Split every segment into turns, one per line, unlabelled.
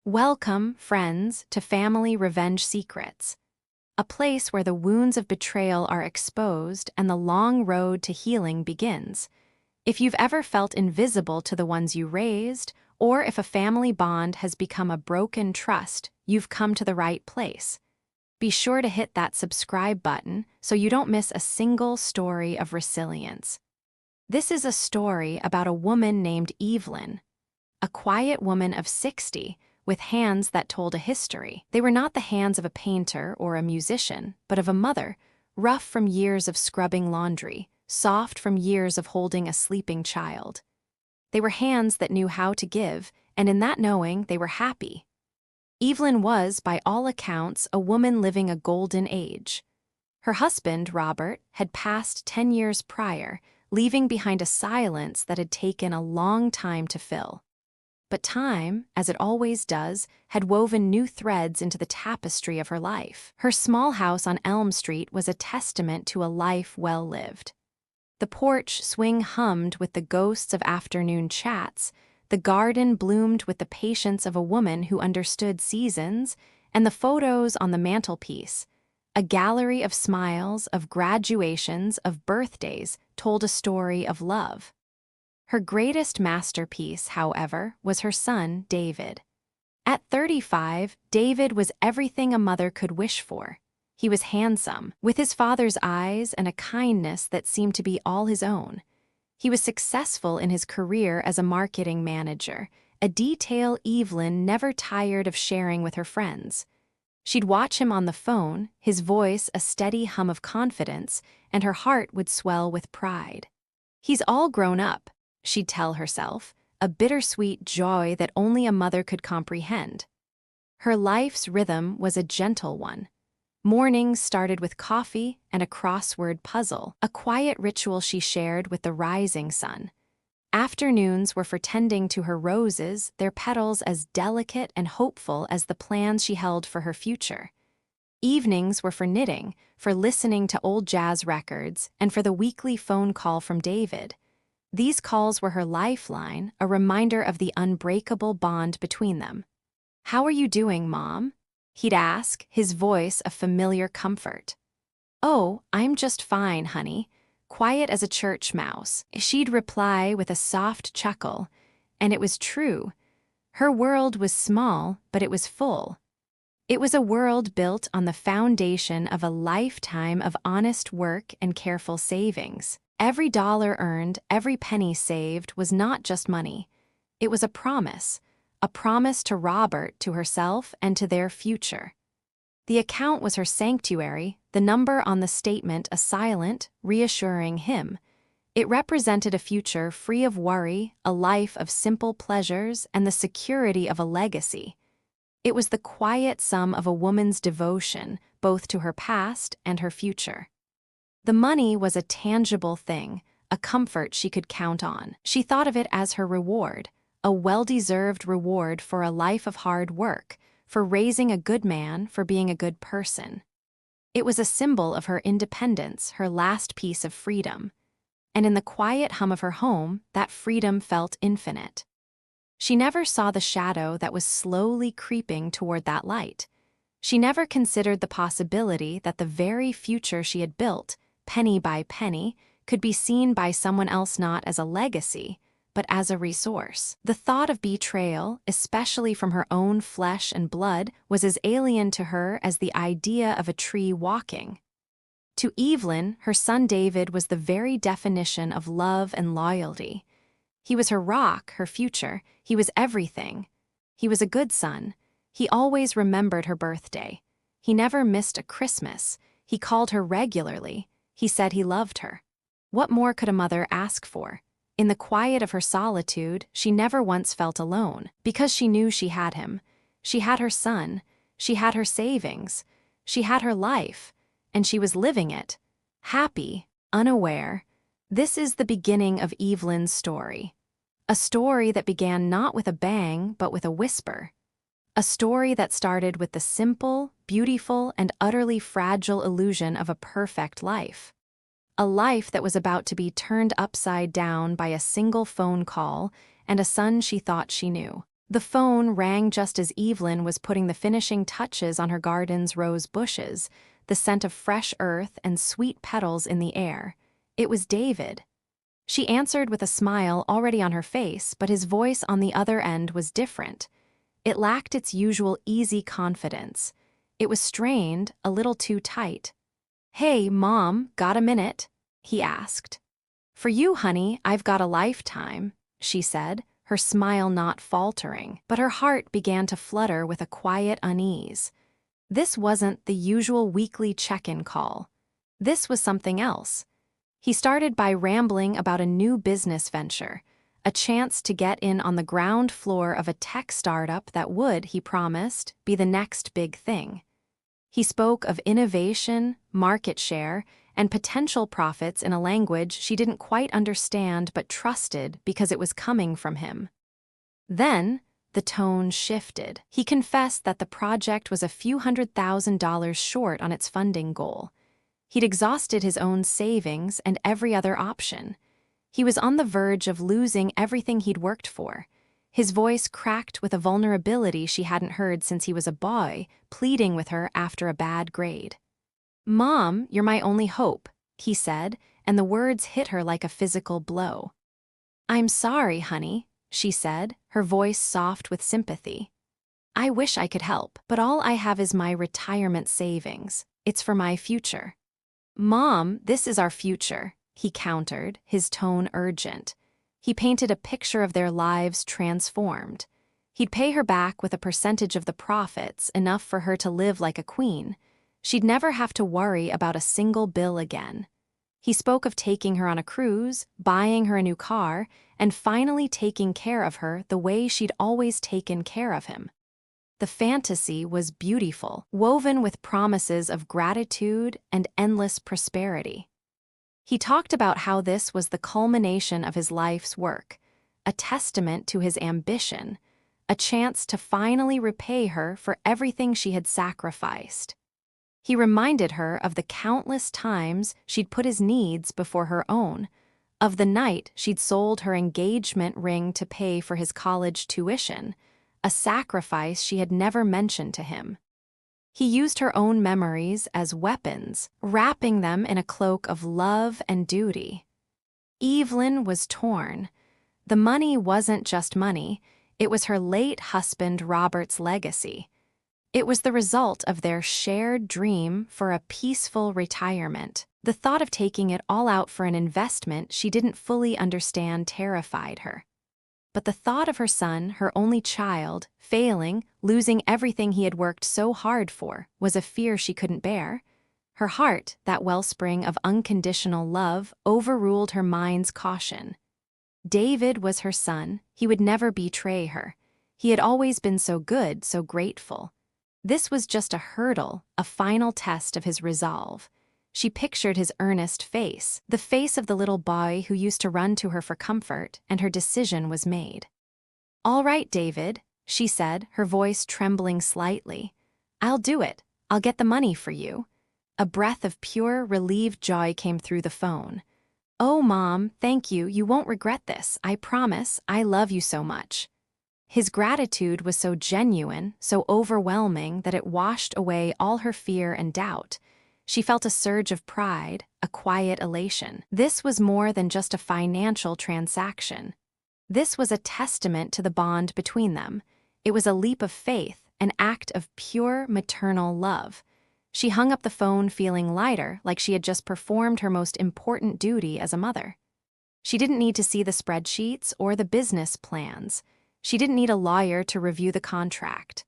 Welcome, friends, to Family Revenge Secrets, a place where the wounds of betrayal are exposed and the long road to healing begins. If you've ever felt invisible to the ones you raised, or if a family bond has become a broken trust, you've come to the right place. Be sure to hit that subscribe button so you don't miss a single story of resilience. This is a story about a woman named Evelyn, a quiet woman of 60, with hands that told a history. They were not the hands of a painter or a musician, but of a mother, rough from years of scrubbing laundry, soft from years of holding a sleeping child. They were hands that knew how to give, and in that knowing, they were happy. Evelyn was, by all accounts, a woman living a golden age. Her husband, Robert, had passed 10 years prior, leaving behind a silence that had taken a long time to fill. But time, as it always does, had woven new threads into the tapestry of her life. Her small house on Elm Street was a testament to a life well lived. The porch swing hummed with the ghosts of afternoon chats, the garden bloomed with the patience of a woman who understood seasons, and the photos on the mantelpiece, a gallery of smiles, of graduations, of birthdays, told a story of love. Her greatest masterpiece, however, was her son, David. At 35, David was everything a mother could wish for. He was handsome, with his father's eyes and a kindness that seemed to be all his own. He was successful in his career as a marketing manager, a detail Evelyn never tired of sharing with her friends. She'd watch him on the phone, his voice a steady hum of confidence, and her heart would swell with pride. "He's all grown up," she'd tell herself, a bittersweet joy that only a mother could comprehend. Her life's rhythm was a gentle one. Mornings started with coffee and a crossword puzzle, a quiet ritual she shared with the rising sun. Afternoons were for tending to her roses, their petals as delicate and hopeful as the plans she held for her future. Evenings were for knitting, for listening to old jazz records, and for the weekly phone call from David. These calls were her lifeline, a reminder of the unbreakable bond between them. "How are you doing, Mom?" he'd ask, his voice a familiar comfort. "Oh, I'm just fine, honey. Quiet as a church mouse," she'd reply with a soft chuckle. And it was true. Her world was small, but it was full. It was a world built on the foundation of a lifetime of honest work and careful savings. Every dollar earned, every penny saved was not just money. It was a promise to Robert, to herself, and to their future. The account was her sanctuary, the number on the statement a silent, reassuring hymn. It represented a future free of worry, a life of simple pleasures, and the security of a legacy. It was the quiet sum of a woman's devotion, both to her past and her future. The money was a tangible thing, a comfort she could count on. She thought of it as her reward, a well-deserved reward for a life of hard work, for raising a good man, for being a good person. It was a symbol of her independence, her last piece of freedom. And in the quiet hum of her home, that freedom felt infinite. She never saw the shadow that was slowly creeping toward that light. She never considered the possibility that the very future she had built, penny by penny, could be seen by someone else not as a legacy, but as a resource. The thought of betrayal, especially from her own flesh and blood, was as alien to her as the idea of a tree walking. To Evelyn, her son David was the very definition of love and loyalty. He was her rock, her future. He was everything. He was a good son. He always remembered her birthday. He never missed a Christmas. He called her regularly. He said he loved her. What more could a mother ask for? In the quiet of her solitude, she never once felt alone, because she knew she had him. She had her son. She had her savings. She had her life. And she was living it. Happy, unaware. This is the beginning of Evelyn's story. A story that began not with a bang, but with a whisper. A story that started with the simple, beautiful, and utterly fragile illusion of a perfect life. A life that was about to be turned upside down by a single phone call and a son she thought she knew. The phone rang just as Evelyn was putting the finishing touches on her garden's rose bushes, the scent of fresh earth and sweet petals in the air. It was David. She answered with a smile already on her face, but his voice on the other end was different. It lacked its usual easy confidence. It was strained, a little too tight. "Hey, Mom, got a minute?" he asked. "For you, honey, I've got a lifetime," she said, her smile not faltering, but her heart began to flutter with a quiet unease. This wasn't the usual weekly check-in call. This was something else. He started by rambling about a new business venture, a chance to get in on the ground floor of a tech startup that would, he promised, be the next big thing. He spoke of innovation, market share, and potential profits in a language she didn't quite understand but trusted because it was coming from him. Then, the tone shifted. He confessed that the project was a few $100,000 short on its funding goal. He'd exhausted his own savings and every other option. He was on the verge of losing everything he'd worked for. His voice cracked with a vulnerability she hadn't heard since he was a boy, pleading with her after a bad grade. "Mom, you're my only hope," he said, and the words hit her like a physical blow. "I'm sorry, honey," she said, her voice soft with sympathy. "I wish I could help, but all I have is my retirement savings. It's for my future." "Mom, this is our future," he countered, his tone urgent. He painted a picture of their lives transformed. He'd pay her back with a percentage of the profits, enough for her to live like a queen. She'd never have to worry about a single bill again. He spoke of taking her on a cruise, buying her a new car, and finally taking care of her the way she'd always taken care of him. The fantasy was beautiful, woven with promises of gratitude and endless prosperity. He talked about how this was the culmination of his life's work, a testament to his ambition, a chance to finally repay her for everything she had sacrificed. He reminded her of the countless times she'd put his needs before her own, of the night she'd sold her engagement ring to pay for his college tuition, a sacrifice she had never mentioned to him. He used her own memories as weapons, wrapping them in a cloak of love and duty. Evelyn was torn. The money wasn't just money, it was her late husband Robert's legacy. It was the result of their shared dream for a peaceful retirement. The thought of taking it all out for an investment she didn't fully understand terrified her. But the thought of her son, her only child, failing, losing everything he had worked so hard for, was a fear she couldn't bear. Her heart, that wellspring of unconditional love, overruled her mind's caution. David was her son. He would never betray her. He had always been so good, so grateful. This was just a hurdle, a final test of his resolve. She pictured his earnest face, the face of the little boy who used to run to her for comfort, and her decision was made. "All right, David," she said, her voice trembling slightly. "I'll do it. I'll get the money for you." A breath of pure, relieved joy came through the phone. "Oh, Mom, thank you. You won't regret this. I promise. I love you so much." His gratitude was so genuine, so overwhelming that it washed away all her fear and doubt. She felt a surge of pride, a quiet elation. This was more than just a financial transaction. This was a testament to the bond between them. It was a leap of faith, an act of pure maternal love. She hung up the phone feeling lighter, like she had just performed her most important duty as a mother. She didn't need to see the spreadsheets or the business plans. She didn't need a lawyer to review the contract.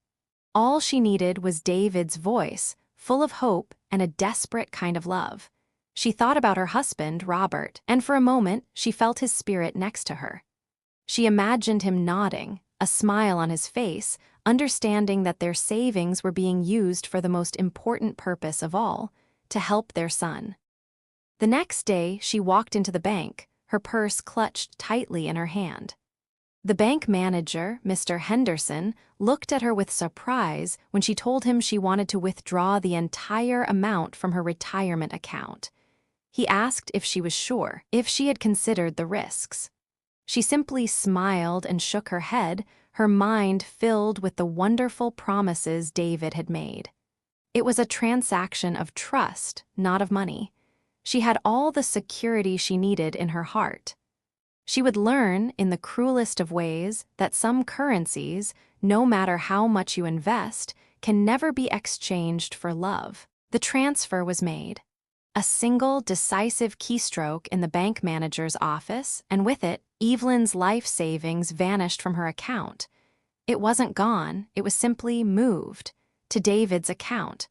All she needed was David's voice, full of hope and a desperate kind of love. She thought about her husband, Robert, and for a moment she felt his spirit next to her. She imagined him nodding, a smile on his face, understanding that their savings were being used for the most important purpose of all, to help their son. The next day, she walked into the bank, her purse clutched tightly in her hand. The bank manager, Mr. Henderson, looked at her with surprise when she told him she wanted to withdraw the entire amount from her retirement account. He asked if she was sure, if she had considered the risks. She simply smiled and shook her head, her mind filled with the wonderful promises David had made. It was a transaction of trust, not of money. She had all the security she needed in her heart. She would learn, in the cruelest of ways, that some currencies, no matter how much you invest, can never be exchanged for love. The transfer was made. A single, decisive keystroke in the bank manager's office, and with it, Evelyn's life savings vanished from her account. It wasn't gone, it was simply moved to David's account,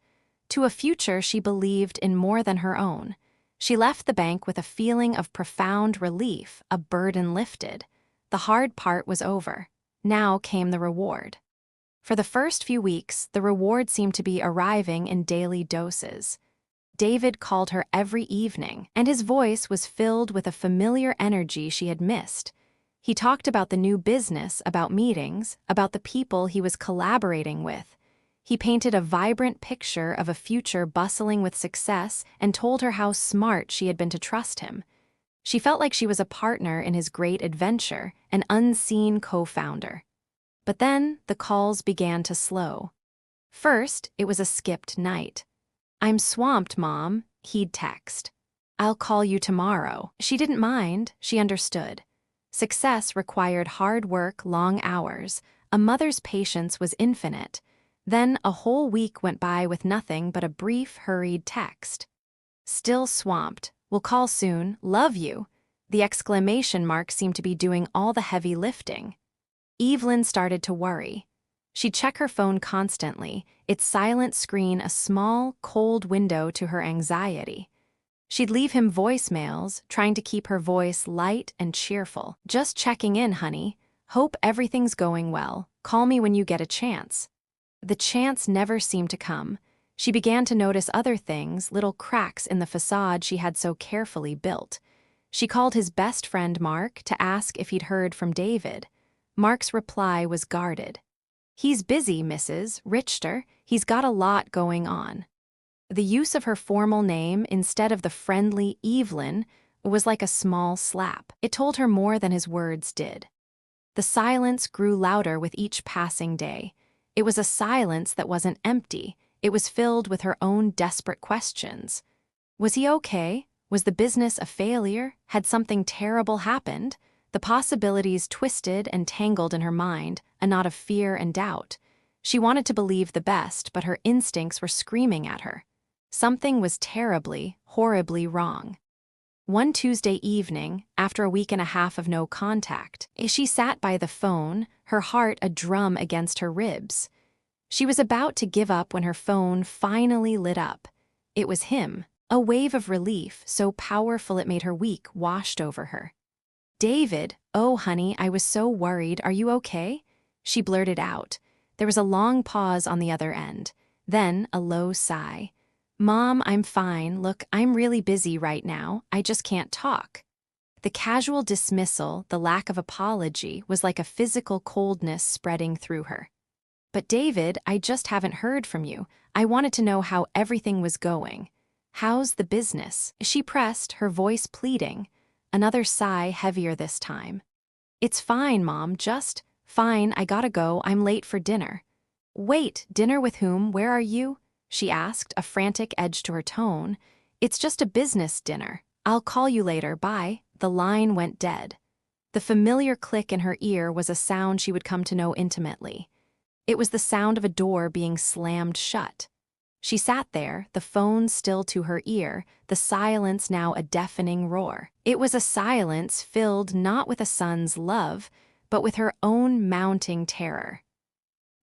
to a future she believed in more than her own. She left the bank with a feeling of profound relief, a burden lifted. The hard part was over. Now came the reward. For the first few weeks, the reward seemed to be arriving in daily doses. David called her every evening, and his voice was filled with a familiar energy she had missed. He talked about the new business, about meetings, about the people he was collaborating with. He painted a vibrant picture of a future bustling with success and told her how smart she had been to trust him. She felt like she was a partner in his great adventure, an unseen co-founder. But then the calls began to slow. First, it was a skipped night. "I'm swamped, Mom," he'd text. "I'll call you tomorrow." She didn't mind, she understood. Success required hard work, long hours. A mother's patience was infinite. Then a whole week went by with nothing but a brief, hurried text. "Still swamped. Will call soon. Love you." The exclamation mark seemed to be doing all the heavy lifting. Evelyn started to worry. She'd check her phone constantly, its silent screen a small, cold window to her anxiety. She'd leave him voicemails, trying to keep her voice light and cheerful. "Just checking in, honey. Hope everything's going well. Call me when you get a chance." The chance never seemed to come. She began to notice other things, little cracks in the facade she had so carefully built. She called his best friend Mark to ask if he'd heard from David. Mark's reply was guarded. "He's busy, Mrs. Richter. He's got a lot going on." The use of her formal name instead of the friendly Evelyn was like a small slap. It told her more than his words did. The silence grew louder with each passing day. It was a silence that wasn't empty. It was filled with her own desperate questions. Was he okay? Was the business a failure? Had something terrible happened? The possibilities twisted and tangled in her mind, a knot of fear and doubt. She wanted to believe the best, but her instincts were screaming at her. Something was terribly, horribly wrong. One Tuesday evening, after a week and a half of no contact, she sat by the phone, her heart a drum against her ribs. She was about to give up when her phone finally lit up. It was him. A wave of relief, so powerful it made her weak, washed over her. "David, oh honey, I was so worried. Are you okay?" She blurted out. There was a long pause on the other end, then a low sigh. "Mom, I'm fine. Look, I'm really busy right now. I just can't talk." The casual dismissal, the lack of apology, was like a physical coldness spreading through her. "But David, I just haven't heard from you. I wanted to know how everything was going. How's the business?" She pressed, her voice pleading. Another sigh, heavier this time. "It's fine, Mom, just fine. I gotta go. I'm late for dinner." "Wait, dinner with whom? Where are you?" she asked, a frantic edge to her tone. "It's just a business dinner. I'll call you later, bye." The line went dead. The familiar click in her ear was a sound she would come to know intimately. It was the sound of a door being slammed shut. She sat there, the phone still to her ear, the silence now a deafening roar. It was a silence filled not with a son's love, but with her own mounting terror.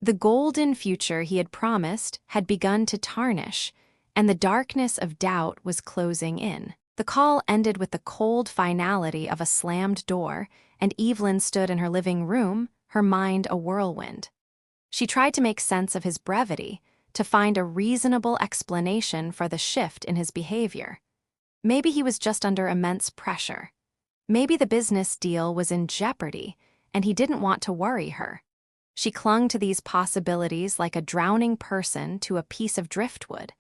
The golden future he had promised had begun to tarnish, and the darkness of doubt was closing in. The call ended with the cold finality of a slammed door, and Evelyn stood in her living room, her mind a whirlwind. She tried to make sense of his brevity, to find a reasonable explanation for the shift in his behavior. Maybe he was just under immense pressure. Maybe the business deal was in jeopardy, and he didn't want to worry her. She clung to these possibilities like a drowning person to a piece of driftwood.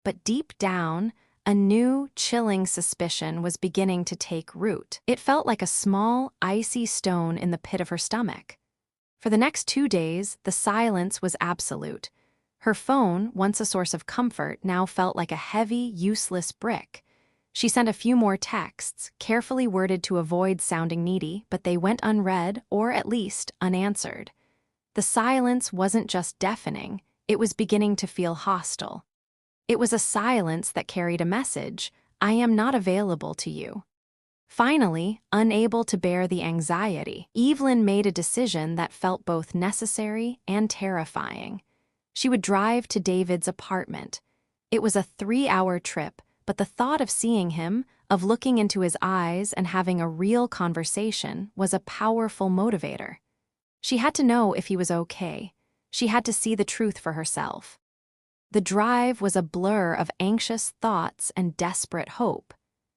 But deep down, a new, chilling suspicion was beginning to take root. It felt like a small, icy stone in the pit of her stomach. For the next 2 days, the silence was absolute. Her phone, once a source of comfort, now felt like a heavy, useless brick. She sent a few more texts, carefully worded to avoid sounding needy, but they went unread or at least unanswered. The silence wasn't just deafening, it was beginning to feel hostile. It was a silence that carried a message: I am not available to you. Finally, unable to bear the anxiety, Evelyn made a decision that felt both necessary and terrifying. She would drive to David's apartment. It was a 3-hour trip, but the thought of seeing him, of looking into his eyes and having a real conversation, was a powerful motivator. She had to know if he was okay. She had to see the truth for herself. The drive was a blur of anxious thoughts and desperate hope.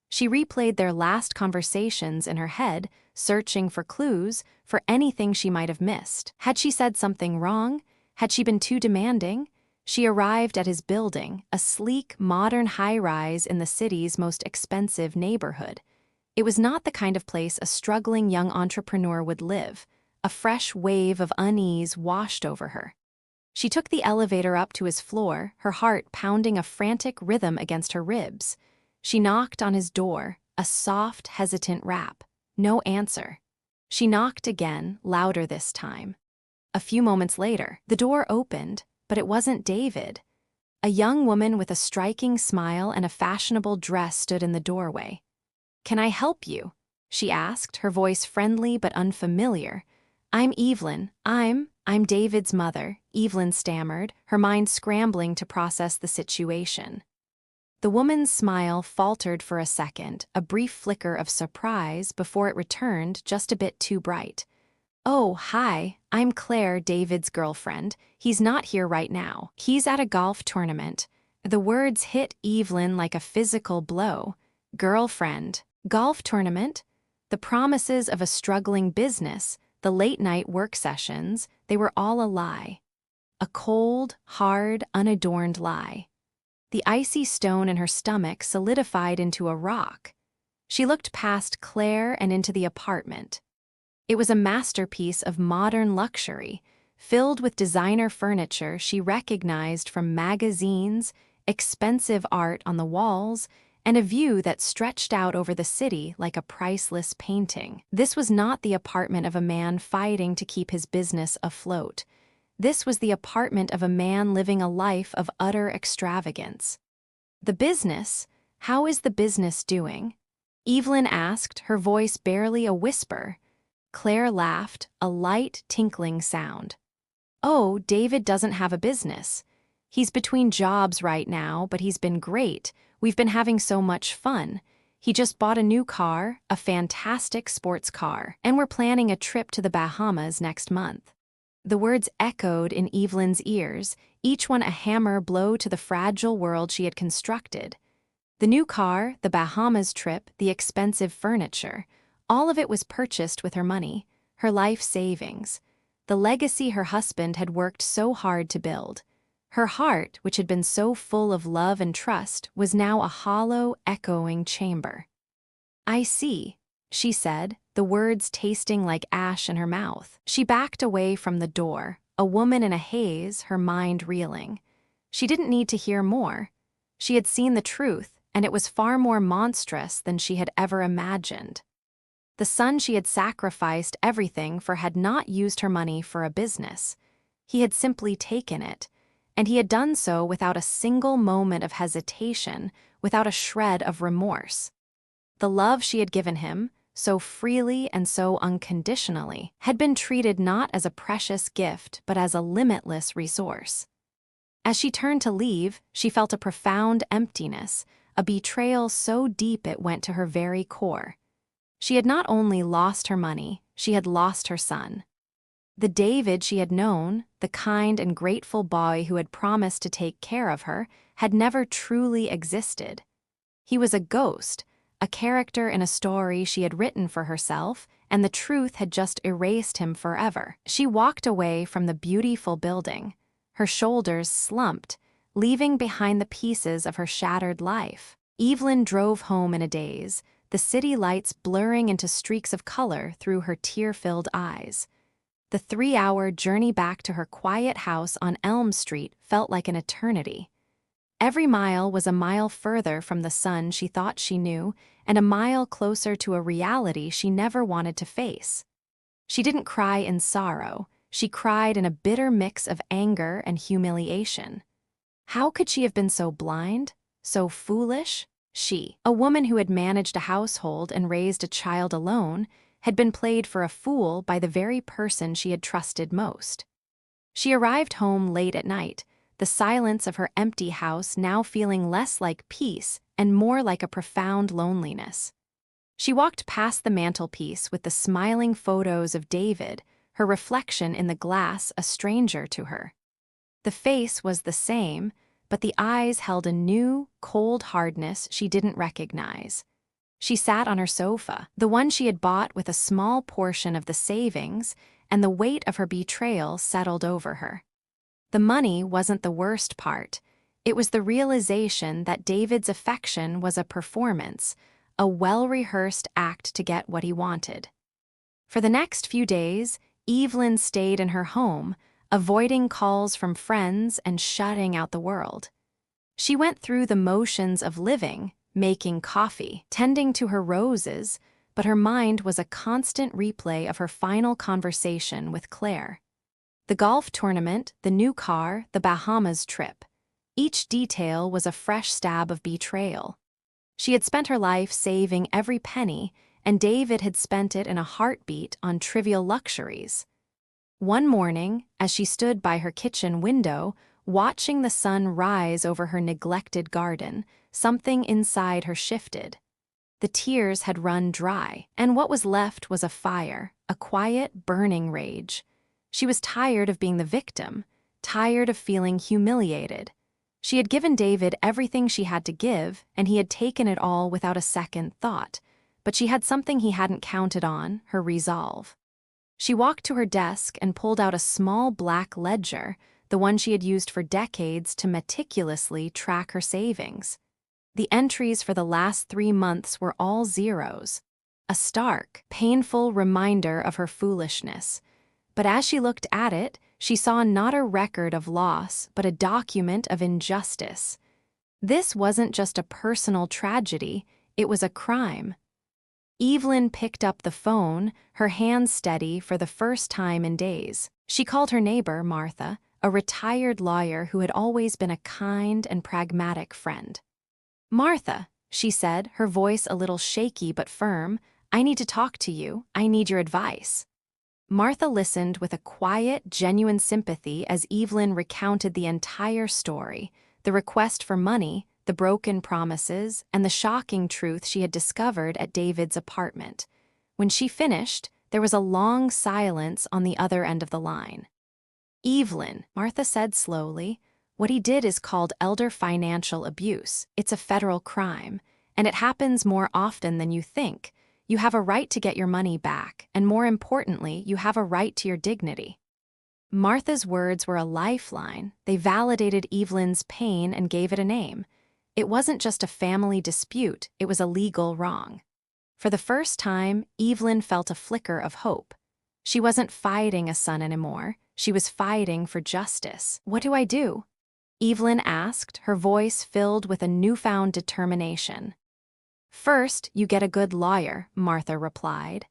She replayed their last conversations in her head, searching for clues, for anything she might have missed. Had she said something wrong? Had she been too demanding? She arrived at his building, a sleek, modern high-rise in the city's most expensive neighborhood. It was not the kind of place a struggling young entrepreneur would live. A fresh wave of unease washed over her. She took the elevator up to his floor, her heart pounding a frantic rhythm against her ribs. She knocked on his door, a soft, hesitant rap. No answer. She knocked again, louder this time. A few moments later, the door opened, but it wasn't David. A young woman with a striking smile and a fashionable dress stood in the doorway. "Can I help you?" she asked, her voice friendly but unfamiliar. "I'm Evelyn. I'm David's mother," Evelyn stammered, her mind scrambling to process the situation. The woman's smile faltered for a second, a brief flicker of surprise before it returned just a bit too bright. "Oh, hi, I'm Claire, David's girlfriend. He's not here right now. He's at a golf tournament." The words hit Evelyn like a physical blow. Girlfriend. Golf tournament? The promises of a struggling business, the late-night work sessions, they were all a lie. A cold, hard, unadorned lie. The icy stone in her stomach solidified into a rock. She looked past Claire and into the apartment. It was a masterpiece of modern luxury, filled with designer furniture she recognized from magazines, expensive art on the walls, and a view that stretched out over the city like a priceless painting. This was not the apartment of a man fighting to keep his business afloat. This was the apartment of a man living a life of utter extravagance. "The business? How is the business doing?" Evelyn asked, her voice barely a whisper. Claire laughed, a light, tinkling sound. "Oh, David doesn't have a business. He's between jobs right now, but he's been great. We've been having so much fun. He just bought a new car, a fantastic sports car, and we're planning a trip to the Bahamas next month." The words echoed in Evelyn's ears, each one a hammer blow to the fragile world she had constructed. The new car, the Bahamas trip, the expensive furniture, all of it was purchased with her money, her life savings, the legacy her husband had worked so hard to build. Her heart, which had been so full of love and trust, was now a hollow, echoing chamber. "I see," she said, the words tasting like ash in her mouth. She backed away from the door, a woman in a haze, her mind reeling. She didn't need to hear more. She had seen the truth, and it was far more monstrous than she had ever imagined. The son she had sacrificed everything for had not used her money for a business. He had simply taken it, and he had done so without a single moment of hesitation, without a shred of remorse. The love she had given him, so freely and so unconditionally, had been treated not as a precious gift but as a limitless resource. As she turned to leave, she felt a profound emptiness, a betrayal so deep it went to her very core. She had not only lost her money, she had lost her son. The David she had known, the kind and grateful boy who had promised to take care of her, had never truly existed. He was a ghost, a character in a story she had written for herself, and the truth had just erased him forever. She walked away from the beautiful building, her shoulders slumped, leaving behind the pieces of her shattered life. Evelyn drove home in a daze, the city lights blurring into streaks of color through her tear-filled eyes. The 3-hour journey back to her quiet house on Elm Street felt like an eternity. Every mile was a mile further from the son she thought she knew, and a mile closer to a reality she never wanted to face. She didn't cry in sorrow. She cried in a bitter mix of anger and humiliation. How could she have been so blind, so foolish? She, a woman who had managed a household and raised a child alone, had been played for a fool by the very person she had trusted most. She arrived home late at night, the silence of her empty house now feeling less like peace and more like a profound loneliness. She walked past the mantelpiece with the smiling photos of David, her reflection in the glass a stranger to her. The face was the same, but the eyes held a new, cold hardness she didn't recognize. She sat on her sofa, the one she had bought with a small portion of the savings, and the weight of her betrayal settled over her. The money wasn't the worst part. It was the realization that David's affection was a performance, a well-rehearsed act to get what he wanted. For the next few days, Evelyn stayed in her home, avoiding calls from friends and shutting out the world. She went through the motions of living, making coffee, tending to her roses, but her mind was a constant replay of her final conversation with Claire. The golf tournament, the new car, the Bahamas trip. Each detail was a fresh stab of betrayal. She had spent her life saving every penny, and David had spent it in a heartbeat on trivial luxuries. One morning, as she stood by her kitchen window, watching the sun rise over her neglected garden, something inside her shifted. The tears had run dry, and what was left was a fire, a quiet, burning rage. She was tired of being the victim, tired of feeling humiliated. She had given David everything she had to give, and he had taken it all without a second thought. But she had something he hadn't counted on, her resolve. She walked to her desk and pulled out a small black ledger, the one she had used for decades to meticulously track her savings. The entries for the last 3 months were all zeros, a stark, painful reminder of her foolishness. But as she looked at it, she saw not a record of loss, but a document of injustice. This wasn't just a personal tragedy, it was a crime. Evelyn picked up the phone, her hands steady for the first time in days. She called her neighbor, Martha, a retired lawyer who had always been a kind and pragmatic friend. "Martha," she said, her voice a little shaky but firm, "I need to talk to you. I need your advice." Martha listened with a quiet, genuine sympathy as Evelyn recounted the entire story, the request for money, the broken promises, and the shocking truth she had discovered at David's apartment. When she finished, there was a long silence on the other end of the line. "Evelyn," Martha said slowly, "what he did is called elder financial abuse. It's a federal crime, and it happens more often than you think. You have a right to get your money back, and more importantly, you have a right to your dignity." Martha's words were a lifeline. They validated Evelyn's pain and gave it a name. It wasn't just a family dispute, it was a legal wrong. For the first time, Evelyn felt a flicker of hope. She wasn't fighting a son anymore, she was fighting for justice. "What do I do?" Evelyn asked, her voice filled with a newfound determination. "First, you get a good lawyer," Martha replied.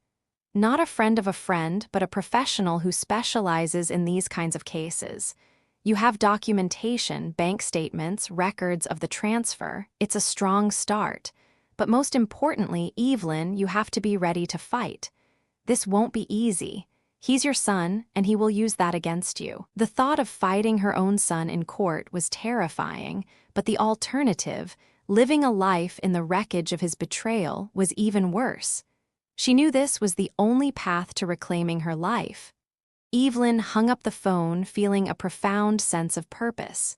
"Not a friend of a friend, but a professional who specializes in these kinds of cases. You have documentation, bank statements, records of the transfer. It's a strong start. But most importantly, Evelyn, you have to be ready to fight. This won't be easy. He's your son, and he will use that against you." The thought of fighting her own son in court was terrifying, but the alternative, living a life in the wreckage of his betrayal, was even worse. She knew this was the only path to reclaiming her life. Evelyn hung up the phone, feeling a profound sense of purpose.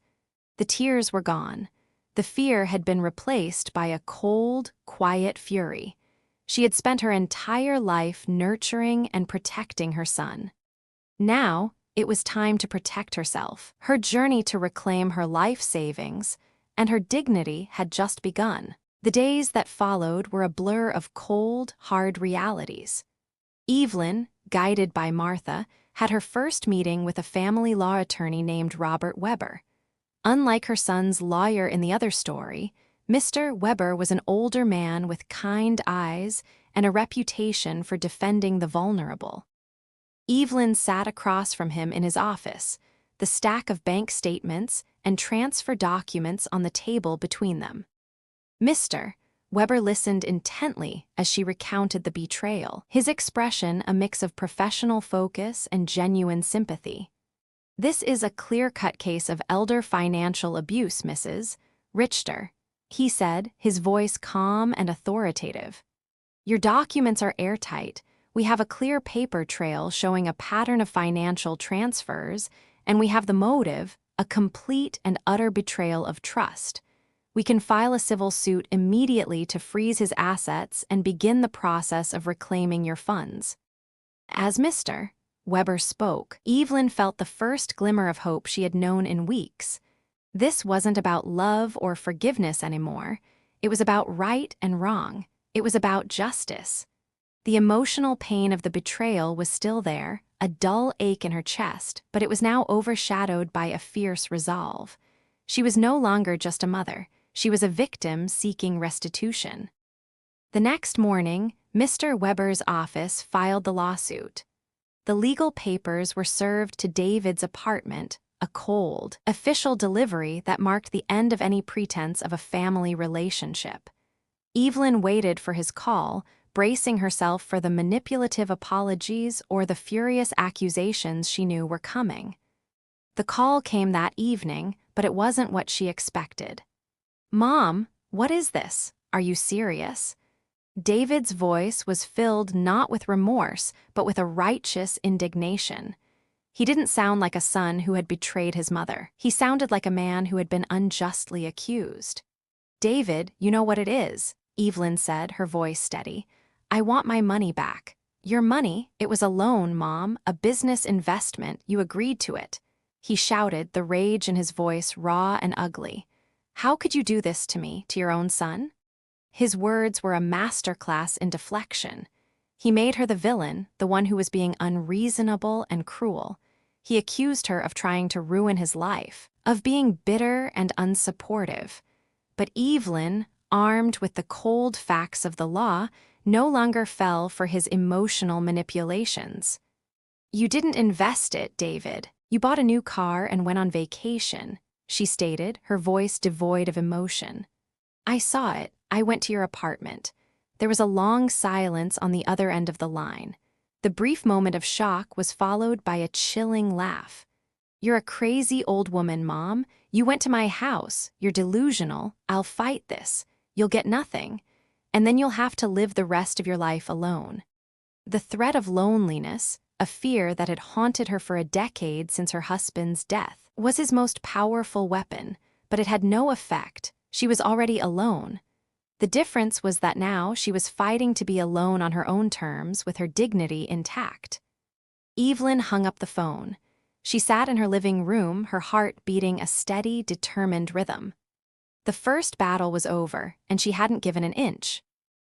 The tears were gone. The fear had been replaced by a cold, quiet fury. She had spent her entire life nurturing and protecting her son. Now, it was time to protect herself. Her journey to reclaim her life savings and her dignity had just begun. The days that followed were a blur of cold, hard realities. Evelyn, guided by Martha, had her first meeting with a family law attorney named Robert Weber. Unlike her son's lawyer in the other story, Mr. Weber was an older man with kind eyes and a reputation for defending the vulnerable. Evelyn sat across from him in his office, the stack of bank statements and transfer documents on the table between them. Mr. Weber listened intently as she recounted the betrayal, his expression a mix of professional focus and genuine sympathy. "This is a clear-cut case of elder financial abuse, Mrs. Richter," he said, his voice calm and authoritative. "Your documents are airtight. We have a clear paper trail showing a pattern of financial transfers, and we have the motive, a complete and utter betrayal of trust. We can file a civil suit immediately to freeze his assets and begin the process of reclaiming your funds." As Mr. Weber spoke, Evelyn felt the first glimmer of hope she had known in weeks. This wasn't about love or forgiveness anymore. It was about right and wrong. It was about justice. The emotional pain of the betrayal was still there, a dull ache in her chest, but it was now overshadowed by a fierce resolve. She was no longer just a mother. She was a victim seeking restitution. The next morning, Mr. Weber's office filed the lawsuit. The legal papers were served to David's apartment, a cold, official delivery that marked the end of any pretense of a family relationship. Evelyn waited for his call, bracing herself for the manipulative apologies or the furious accusations she knew were coming. The call came that evening, but it wasn't what she expected. "Mom, what is this? Are you serious?" David's voice was filled not with remorse, but with a righteous indignation. He didn't sound like a son who had betrayed his mother. He sounded like a man who had been unjustly accused. "David, you know what it is," Evelyn said, her voice steady. "I want my money back." "Your money? It was a loan, Mom, a business investment. You agreed to it." He shouted, the rage in his voice raw and ugly. "How could you do this to me, to your own son?" His words were a masterclass in deflection. He made her the villain, the one who was being unreasonable and cruel. He accused her of trying to ruin his life, of being bitter and unsupportive. But Evelyn, armed with the cold facts of the law, no longer fell for his emotional manipulations. "You didn't invest it, David. You bought a new car and went on vacation," she stated, her voice devoid of emotion. "I saw it. I went to your apartment." There was a long silence on the other end of the line. The brief moment of shock was followed by a chilling laugh. "You're a crazy old woman, Mom. You went to my house. You're delusional. I'll fight this. You'll get nothing. And then you'll have to live the rest of your life alone." The threat of loneliness, a fear that had haunted her for a decade since her husband's death, was his most powerful weapon, but it had no effect. She was already alone. The difference was that now she was fighting to be alone on her own terms with her dignity intact. Evelyn hung up the phone. She sat in her living room, her heart beating a steady, determined rhythm. The first battle was over, and she hadn't given an inch.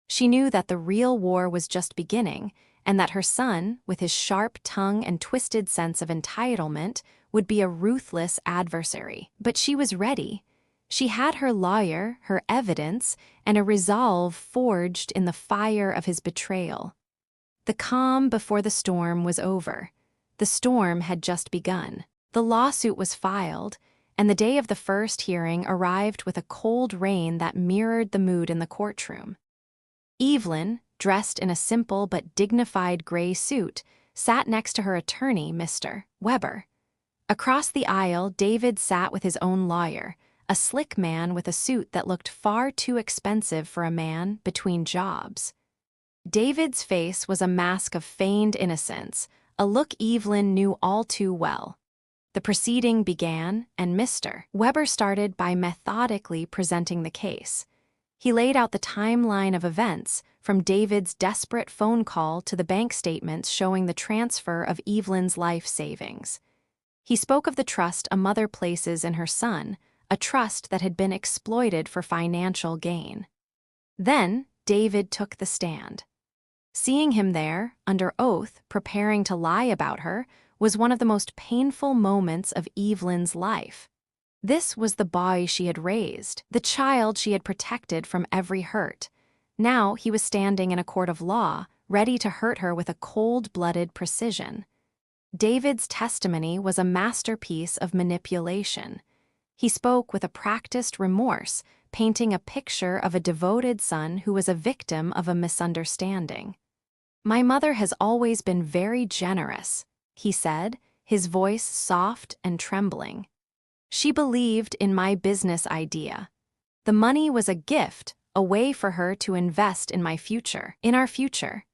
She knew that the real war was just beginning, and that her son, with his sharp tongue and twisted sense of entitlement, would be a ruthless adversary. But she was ready. She had her lawyer, her evidence, and a resolve forged in the fire of his betrayal. The calm before the storm was over. The storm had just begun. The lawsuit was filed, and the day of the first hearing arrived with a cold rain that mirrored the mood in the courtroom. Evelyn, dressed in a simple but dignified gray suit, sat next to her attorney, Mr. Weber. Across the aisle, David sat with his own lawyer, a slick man with a suit that looked far too expensive for a man between jobs. David's face was a mask of feigned innocence, a look Evelyn knew all too well. The proceeding began, and Mr. Weber started by methodically presenting the case. He laid out the timeline of events, from David's desperate phone call to the bank statements showing the transfer of Evelyn's life savings. He spoke of the trust a mother places in her son, a trust that had been exploited for financial gain. Then, David took the stand. Seeing him there, under oath, preparing to lie about her, was one of the most painful moments of Evelyn's life. This was the boy she had raised, the child she had protected from every hurt. Now he was standing in a court of law, ready to hurt her with a cold-blooded precision. David's testimony was a masterpiece of manipulation. He spoke with a practiced remorse, painting a picture of a devoted son who was a victim of a misunderstanding. "My mother has always been very generous," he said, his voice soft and trembling. "She believed in my business idea. The money was a gift, a way for her to invest in our future."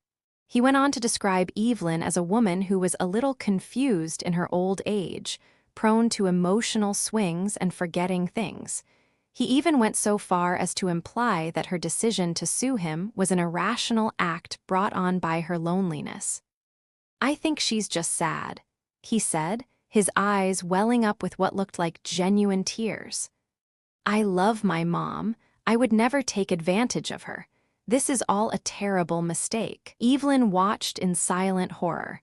He went on to describe Evelyn as a woman who was a little confused in her old age, prone to emotional swings and forgetting things. He even went so far as to imply that her decision to sue him was an irrational act brought on by her loneliness. "I think she's just sad," he said, his eyes welling up with what looked like genuine tears. "I love my mom. I would never take advantage of her. This is all a terrible mistake." Evelyn watched in silent horror.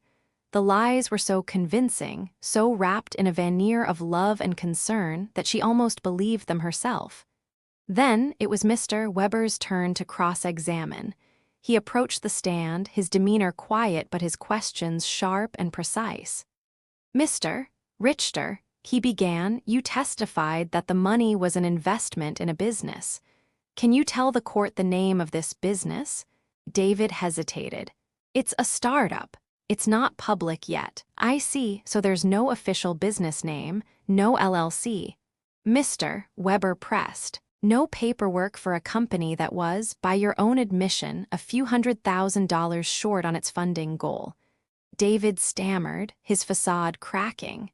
The lies were so convincing, so wrapped in a veneer of love and concern that she almost believed them herself. Then it was Mr. Weber's turn to cross-examine. He approached the stand, his demeanor quiet but his questions sharp and precise. "Mr. Richter," he began, "you testified that the money was an investment in a business. Can you tell the court the name of this business?" David hesitated. "It's a startup. It's not public yet." "I see, so there's no official business name, no LLC." Mr. Weber pressed. "No paperwork for a company that was, by your own admission, a few $100,000 short on its funding goal." David stammered, his facade cracking.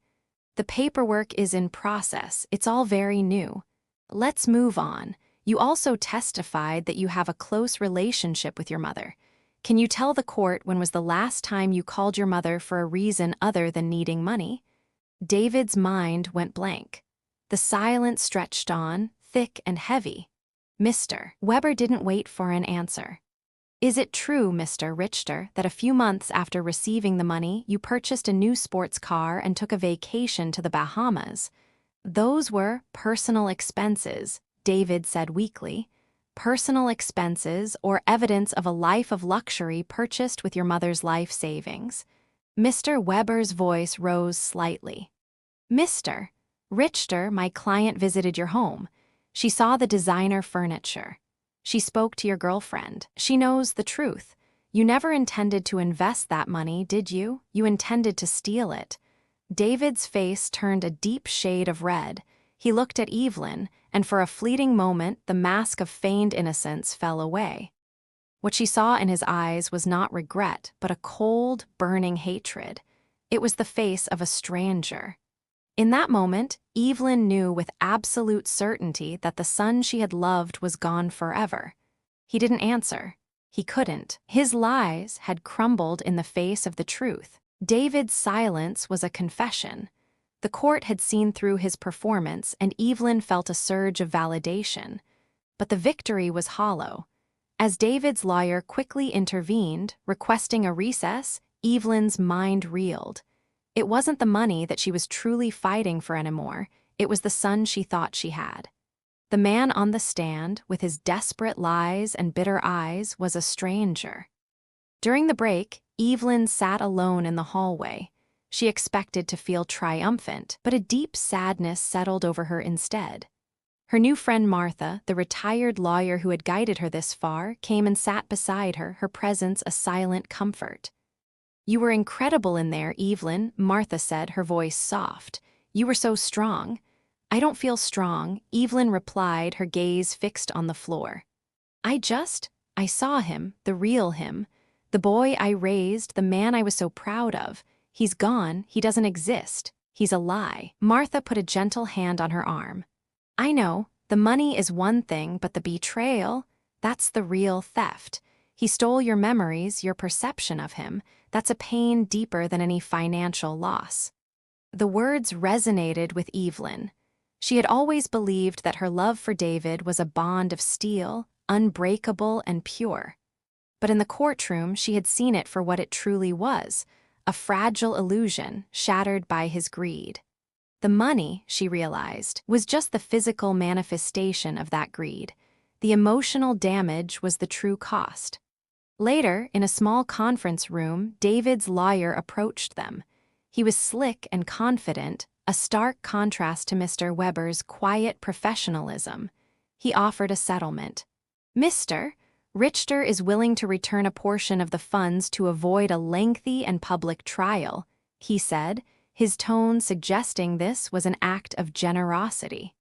"The paperwork is in process. It's all very new. Let's move on. You also testified that you have a close relationship with your mother. Can you tell the court when was the last time you called your mother for a reason other than needing money?" David's mind went blank. The silence stretched on, thick and heavy. Mr. Weber didn't wait for an answer. "Is it true, Mr. Richter, that a few months after receiving the money, you purchased a new sports car and took a vacation to the Bahamas?" "Those were personal expenses," David said weakly. "Personal expenses or evidence of a life of luxury purchased with your mother's life savings." Mr. Weber's voice rose slightly. "Mr. Richter, my client visited your home. She saw the designer furniture. She spoke to your girlfriend. She knows the truth. You never intended to invest that money, did you? You intended to steal it." David's face turned a deep shade of red. He looked at Evelyn, and for a fleeting moment the mask of feigned innocence fell away. What she saw in his eyes was not regret, but a cold, burning hatred. It was the face of a stranger. In that moment, Evelyn knew with absolute certainty that the son she had loved was gone forever. He didn't answer. He couldn't. His lies had crumbled in the face of the truth. David's silence was a confession. The court had seen through his performance, and Evelyn felt a surge of validation. But the victory was hollow. As David's lawyer quickly intervened, requesting a recess, Evelyn's mind reeled. It wasn't the money that she was truly fighting for anymore, it was the son she thought she had. The man on the stand, with his desperate lies and bitter eyes, was a stranger. During the break, Evelyn sat alone in the hallway. She expected to feel triumphant, but a deep sadness settled over her instead. Her new friend Martha, the retired lawyer who had guided her this far, came and sat beside her, her presence a silent comfort. "You were incredible in there, Evelyn," Martha said, her voice soft. "You were so strong." "I don't feel strong," Evelyn replied, her gaze fixed on the floor. I saw him, the real him. The boy I raised, the man I was so proud of. He's gone, he doesn't exist. He's a lie." Martha put a gentle hand on her arm. "I know, the money is one thing, but the betrayal, that's the real theft. He stole your memories, your perception of him. That's a pain deeper than any financial loss." The words resonated with Evelyn. She had always believed that her love for David was a bond of steel, unbreakable and pure. But in the courtroom, she had seen it for what it truly was, a fragile illusion shattered by his greed. The money, she realized, was just the physical manifestation of that greed. The emotional damage was the true cost. Later, in a small conference room, David's lawyer approached them. He was slick and confident, a stark contrast to Mr. Weber's quiet professionalism. He offered a settlement. Mr. Richter is willing to return a portion of the funds to avoid a lengthy and public trial, he said, his tone suggesting this was an act of generosity.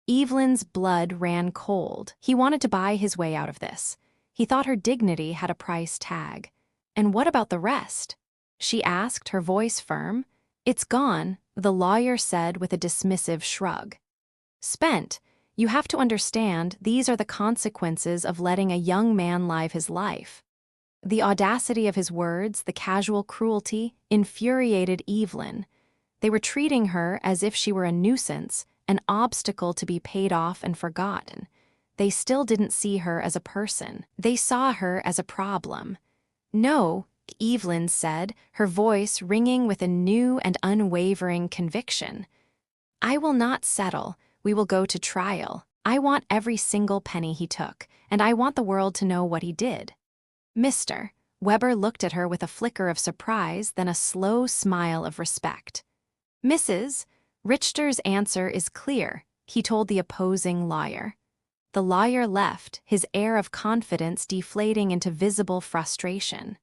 Evelyn's blood ran cold. He wanted to buy his way out of this. He thought her dignity had a price tag. And what about the rest? She asked, her voice firm. It's gone, the lawyer said with a dismissive shrug. Spent. You have to understand, these are the consequences of letting a young man live his life. The audacity of his words, the casual cruelty, infuriated Evelyn. They were treating her as if she were a nuisance, an obstacle to be paid off and forgotten. They still didn't see her as a person. They saw her as a problem. No, Evelyn said, her voice ringing with a new and unwavering conviction. I will not settle. We will go to trial. I want every single penny he took, and I want the world to know what he did. Mr. Weber looked at her with a flicker of surprise, then a slow smile of respect. Mrs. Richter's answer is clear, he told the opposing lawyer. The lawyer left, his air of confidence deflating into visible frustration.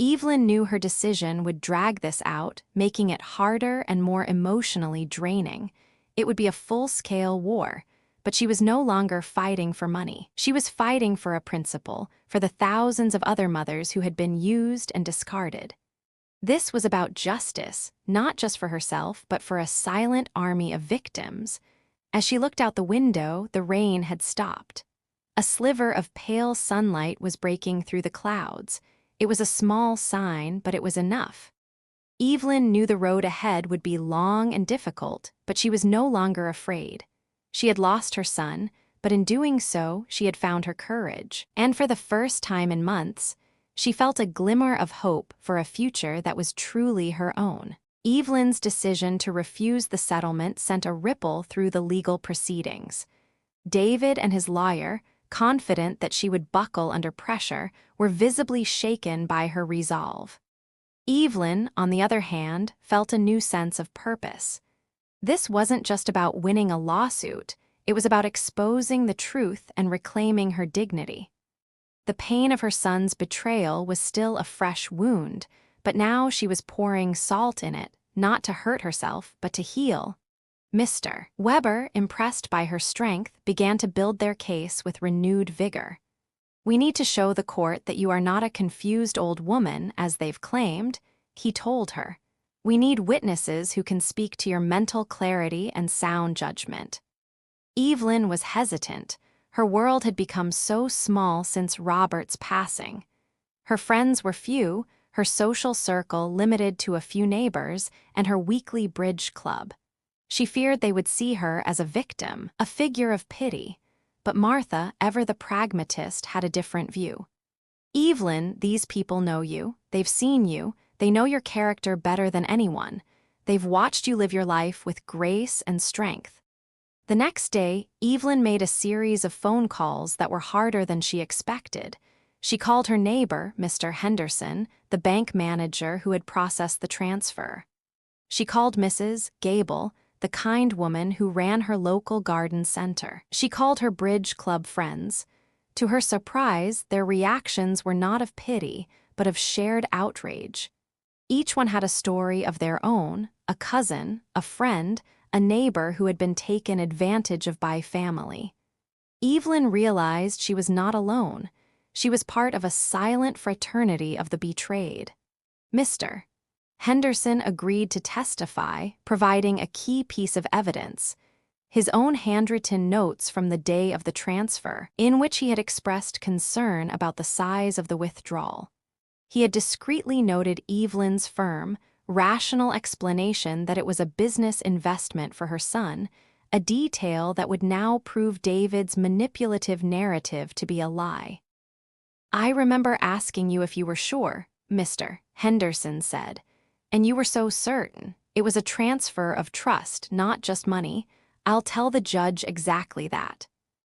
Evelyn knew her decision would drag this out, making it harder and more emotionally draining. It would be a full-scale war, but she was no longer fighting for money. She was fighting for a principle, for the thousands of other mothers who had been used and discarded. This was about justice, not just for herself, but for a silent army of victims. As she looked out the window, the rain had stopped. A sliver of pale sunlight was breaking through the clouds. It was a small sign, but it was enough. Evelyn knew the road ahead would be long and difficult, but she was no longer afraid. She had lost her son, but in doing so, she had found her courage. And for the first time in months, she felt a glimmer of hope for a future that was truly her own. Evelyn's decision to refuse the settlement sent a ripple through the legal proceedings. David and his lawyer, confident that she would buckle under pressure, were visibly shaken by her resolve. Evelyn, on the other hand, felt a new sense of purpose. This wasn't just about winning a lawsuit, it was about exposing the truth and reclaiming her dignity. The pain of her son's betrayal was still a fresh wound, but now she was pouring salt in it, not to hurt herself, but to heal. Mr. Weber, impressed by her strength, began to build their case with renewed vigor. We need to show the court that you are not a confused old woman, as they've claimed, he told her. We need witnesses who can speak to your mental clarity and sound judgment. Evelyn was hesitant. Her world had become so small since Robert's passing. Her friends were few, her social circle limited to a few neighbors, and her weekly bridge club. She feared they would see her as a victim, a figure of pity. But Martha, ever the pragmatist, had a different view. Evelyn, these people know you, they've seen you, they know your character better than anyone. They've watched you live your life with grace and strength. The next day, Evelyn made a series of phone calls that were harder than she expected. She called her neighbor, Mr. Henderson, the bank manager who had processed the transfer. She called Mrs. Gable, the kind woman who ran her local garden center. She called her bridge club friends. To her surprise, their reactions were not of pity, but of shared outrage. Each one had a story of their own, a cousin, a friend, a neighbor who had been taken advantage of by family. Evelyn realized she was not alone. She was part of a silent fraternity of the betrayed. Mr. Henderson agreed to testify, providing a key piece of evidence, his own handwritten notes from the day of the transfer, in which he had expressed concern about the size of the withdrawal. He had discreetly noted Evelyn's firm, rational explanation that it was a business investment for her son, a detail that would now prove David's manipulative narrative to be a lie. I remember asking you if you were sure, Mr. Henderson said. And you were so certain. It was a transfer of trust, not just money. I'll tell the judge exactly that.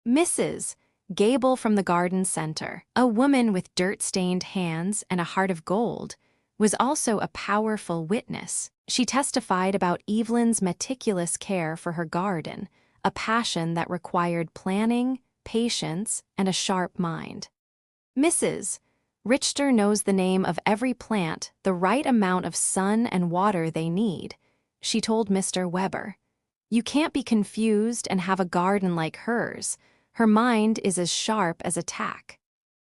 Mrs. Gable from the garden center, a woman with dirt-stained hands and a heart of gold, was also a powerful witness. She testified about Evelyn's meticulous care for her garden, a passion that required planning, patience, and a sharp mind. Mrs. Richter knows the name of every plant, the right amount of sun and water they need, she told Mr. Weber. You can't be confused and have a garden like hers. Her mind is as sharp as a tack.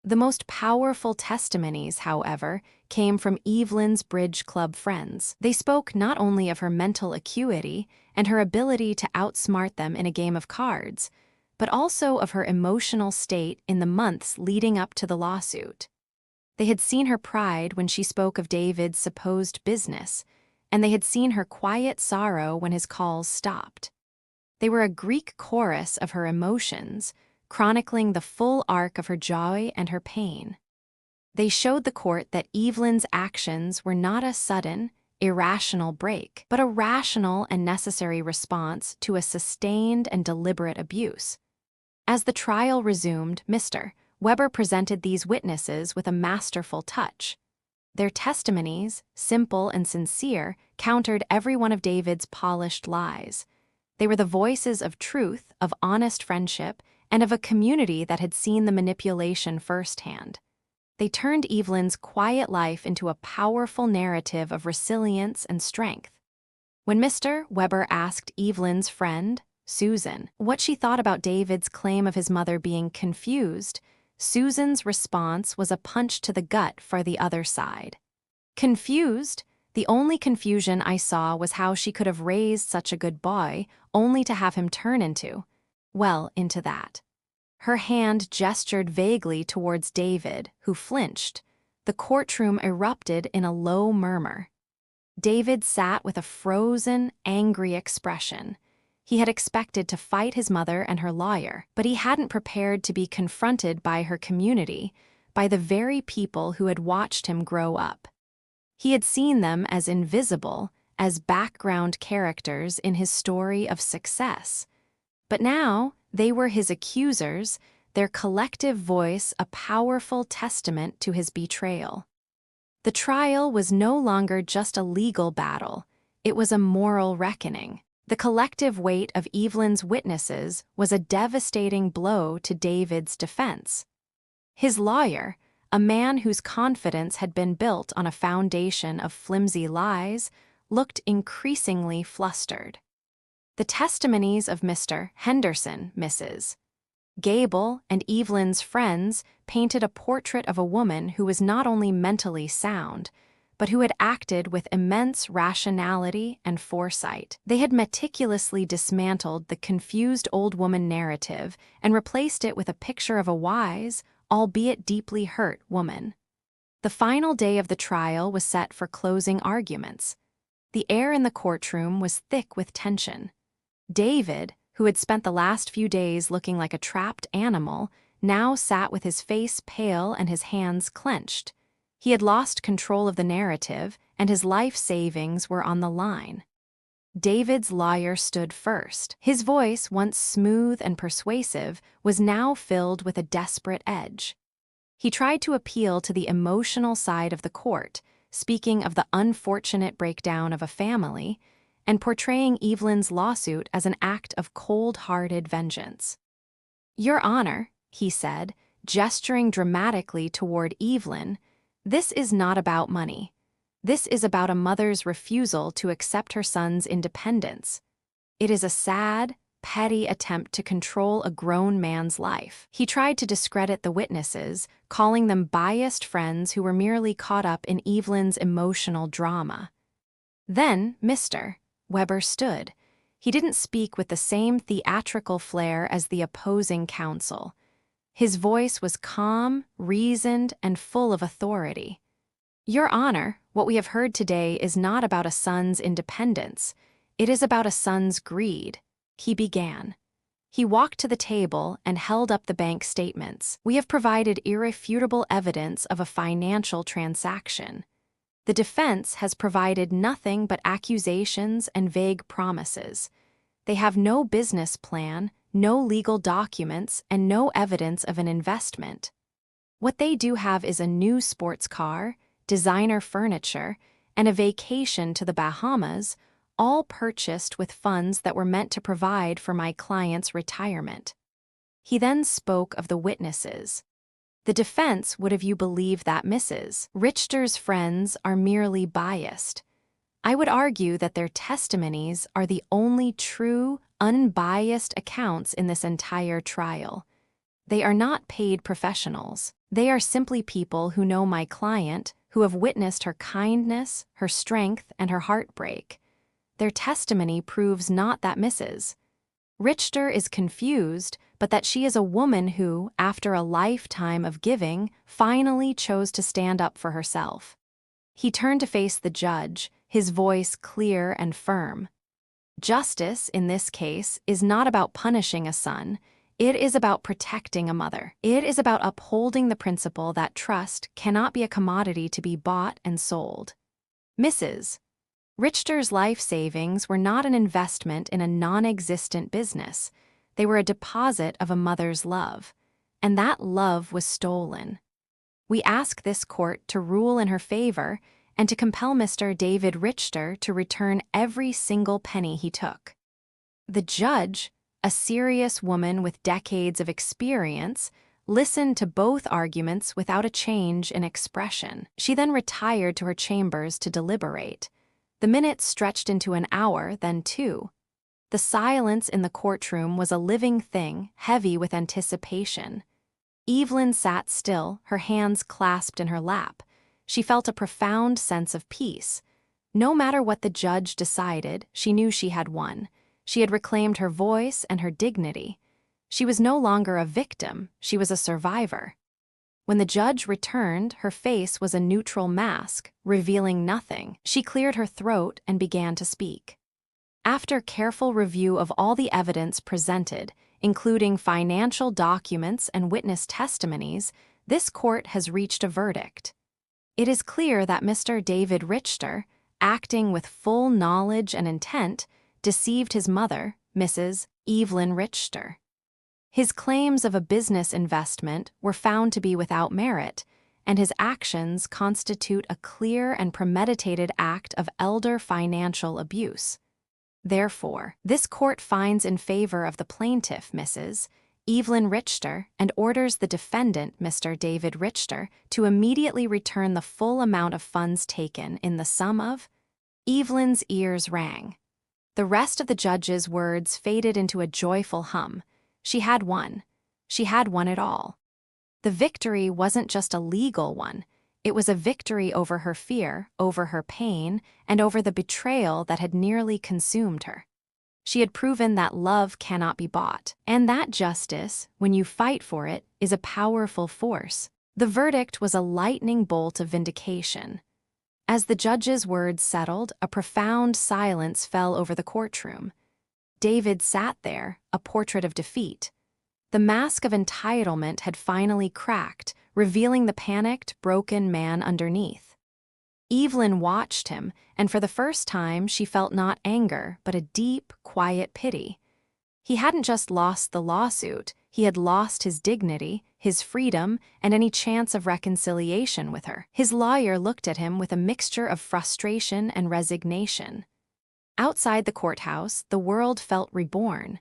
The most powerful testimonies, however, came from Evelyn's Bridge Club friends. They spoke not only of her mental acuity and her ability to outsmart them in a game of cards, but also of her emotional state in the months leading up to the lawsuit. They had seen her pride when she spoke of David's supposed business, and they had seen her quiet sorrow when his calls stopped. They were a Greek chorus of her emotions, chronicling the full arc of her joy and her pain. They showed the court that Evelyn's actions were not a sudden, irrational break, but a rational and necessary response to a sustained and deliberate abuse. As the trial resumed, Mr. Weber presented these witnesses with a masterful touch. Their testimonies, simple and sincere, countered every one of David's polished lies. They were the voices of truth, of honest friendship, and of a community that had seen the manipulation firsthand. They turned Evelyn's quiet life into a powerful narrative of resilience and strength. When Mr. Weber asked Evelyn's friend, Susan, what she thought about David's claim of his mother being confused, Susan's response was a punch to the gut for the other side. Confused? The only confusion I saw was how she could have raised such a good boy only to have him turn into that. Her hand gestured vaguely towards David, who flinched. The courtroom erupted in a low murmur. David sat with a frozen, angry expression. He had expected to fight his mother and her lawyer, but he hadn't prepared to be confronted by her community, by the very people who had watched him grow up. He had seen them as invisible, as background characters in his story of success. But now, they were his accusers, their collective voice a powerful testament to his betrayal. The trial was no longer just a legal battle, it was a moral reckoning. The collective weight of Evelyn's witnesses was a devastating blow to David's defense. His lawyer, a man whose confidence had been built on a foundation of flimsy lies, looked increasingly flustered. The testimonies of Mr. Henderson, Mrs. Gable, and Evelyn's friends painted a portrait of a woman who was not only mentally sound, but who had acted with immense rationality and foresight. They had meticulously dismantled the confused old woman narrative and replaced it with a picture of a wise, albeit deeply hurt, woman. The final day of the trial was set for closing arguments. The air in the courtroom was thick with tension. David, who had spent the last few days looking like a trapped animal, now sat with his face pale and his hands clenched. He had lost control of the narrative, and his life savings were on the line. David's lawyer stood first. His voice, once smooth and persuasive, was now filled with a desperate edge. He tried to appeal to the emotional side of the court, speaking of the unfortunate breakdown of a family, and portraying Evelyn's lawsuit as an act of cold-hearted vengeance. "Your Honor," he said, gesturing dramatically toward Evelyn, "this is not about money. This is about a mother's refusal to accept her son's independence. It is a sad, petty attempt to control a grown man's life." He tried to discredit the witnesses, calling them biased friends who were merely caught up in Evelyn's emotional drama. Then Mr. Weber stood. He didn't speak with the same theatrical flair as the opposing counsel. His voice was calm, reasoned, and full of authority. "Your Honor, what we have heard today is not about a son's independence. It is about a son's greed," he began. He walked to the table and held up the bank statements. "We have provided irrefutable evidence of a financial transaction. The defense has provided nothing but accusations and vague promises. They have no business plan, no legal documents, and no evidence of an investment. What they do have is a new sports car, designer furniture, and a vacation to the Bahamas, all purchased with funds that were meant to provide for my client's retirement." He then spoke of the witnesses. "The defense would have you believe that Mrs. Richter's friends are merely biased. I would argue that their testimonies are the only true, unbiased accounts in this entire trial. They are not paid professionals. They are simply people who know my client, who have witnessed her kindness, her strength, and her heartbreak. Their testimony proves not that Mrs. Richter is confused, but that she is a woman who, after a lifetime of giving, finally chose to stand up for herself." He turned to face the judge, his voice clear and firm. "Justice, in this case, is not about punishing a son. It is about protecting a mother. It is about upholding the principle that trust cannot be a commodity to be bought and sold. Mrs. Richter's life savings were not an investment in a non-existent business. They were a deposit of a mother's love, and that love was stolen. We ask this court to rule in her favor and to compel Mr. David Richter to return every single penny he took." The judge, a serious woman with decades of experience, listened to both arguments without a change in expression. She then retired to her chambers to deliberate. The minutes stretched into an hour, then 2. The silence in the courtroom was a living thing, heavy with anticipation. Evelyn sat still, her hands clasped in her lap. She felt a profound sense of peace. No matter what the judge decided, she knew she had won. She had reclaimed her voice and her dignity. She was no longer a victim, she was a survivor. When the judge returned, her face was a neutral mask, revealing nothing. She cleared her throat and began to speak. "After careful review of all the evidence presented, including financial documents and witness testimonies, this court has reached a verdict. It is clear that Mr. David Richter, acting with full knowledge and intent, deceived his mother, Mrs. Evelyn Richter. His claims of a business investment were found to be without merit, and his actions constitute a clear and premeditated act of elder financial abuse. Therefore, this court finds in favor of the plaintiff, Mrs. Evelyn Richter, and orders the defendant, Mr. David Richter, to immediately return the full amount of funds taken in the sum of—" Evelyn's ears rang. The rest of the judge's words faded into a joyful hum. She had won. She had won it all. The victory wasn't just a legal one. It was a victory over her fear, over her pain, and over the betrayal that had nearly consumed her. She had proven that love cannot be bought, and that justice, when you fight for it, is a powerful force. The verdict was a lightning bolt of vindication. As the judge's words settled, a profound silence fell over the courtroom. David sat there, a portrait of defeat. The mask of entitlement had finally cracked, revealing the panicked, broken man underneath. Evelyn watched him, and for the first time she felt not anger, but a deep, quiet pity. He hadn't just lost the lawsuit, he had lost his dignity, his freedom, and any chance of reconciliation with her. His lawyer looked at him with a mixture of frustration and resignation. Outside the courthouse, the world felt reborn.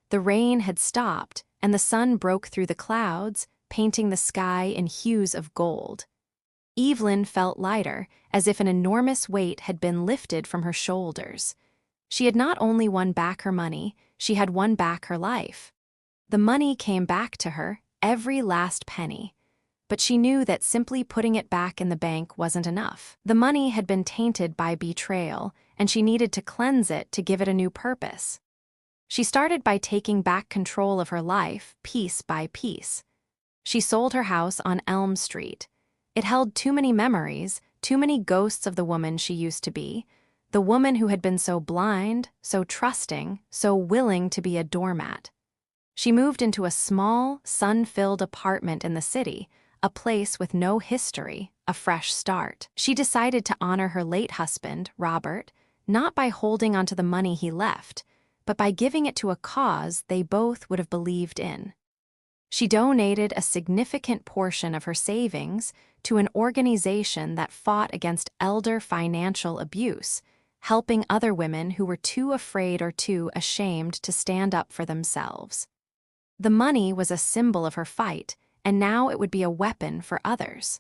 The rain had stopped, and the sun broke through the clouds, painting the sky in hues of gold. Evelyn felt lighter, as if an enormous weight had been lifted from her shoulders. She had not only won back her money, she had won back her life. The money came back to her, every last penny. But she knew that simply putting it back in the bank wasn't enough. The money had been tainted by betrayal, and she needed to cleanse it to give it a new purpose. She started by taking back control of her life, piece by piece. She sold her house on Elm Street. It held too many memories, too many ghosts of the woman she used to be, the woman who had been so blind, so trusting, so willing to be a doormat. She moved into a small, sun-filled apartment in the city, a place with no history, a fresh start. She decided to honor her late husband, Robert, not by holding onto the money he left, but by giving it to a cause they both would have believed in. She donated a significant portion of her savings to an organization that fought against elder financial abuse, helping other women who were too afraid or too ashamed to stand up for themselves. The money was a symbol of her fight, and now it would be a weapon for others.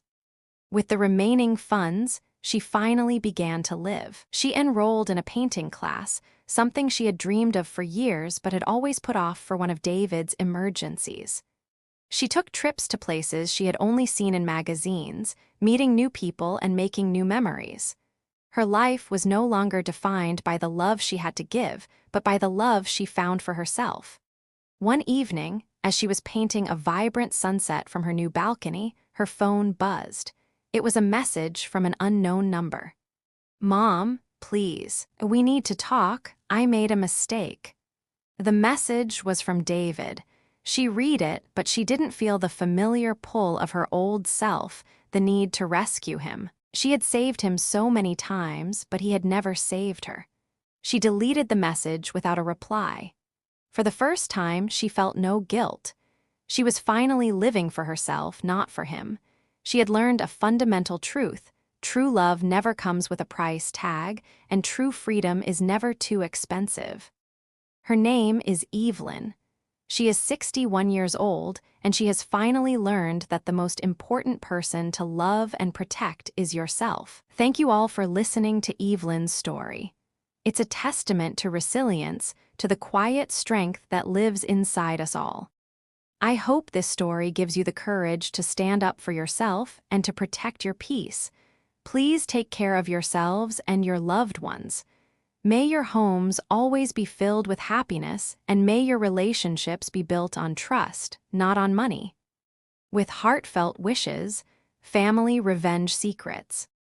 With the remaining funds, she finally began to live. She enrolled in a painting class, something she had dreamed of for years but had always put off for one of David's emergencies. She took trips to places she had only seen in magazines, meeting new people and making new memories. Her life was no longer defined by the love she had to give, but by the love she found for herself. One evening, as she was painting a vibrant sunset from her new balcony, her phone buzzed. It was a message from an unknown number. "Mom, please, we need to talk. I made a mistake." The message was from David. She read it, but she didn't feel the familiar pull of her old self, the need to rescue him. She had saved him so many times, but he had never saved her. She deleted the message without a reply. For the first time, she felt no guilt. She was finally living for herself, not for him. She had learned a fundamental truth. True love never comes with a price tag, and true freedom is never too expensive. Her name is Evelyn. She is 61 years old, and she has finally learned that the most important person to love and protect is yourself. Thank you all for listening to Evelyn's story. It's a testament to resilience, to the quiet strength that lives inside us all. I hope this story gives you the courage to stand up for yourself and to protect your peace. Please take care of yourselves and your loved ones. May your homes always be filled with happiness, and may your relationships be built on trust, not on money. With heartfelt wishes, Family Revenge Secrets.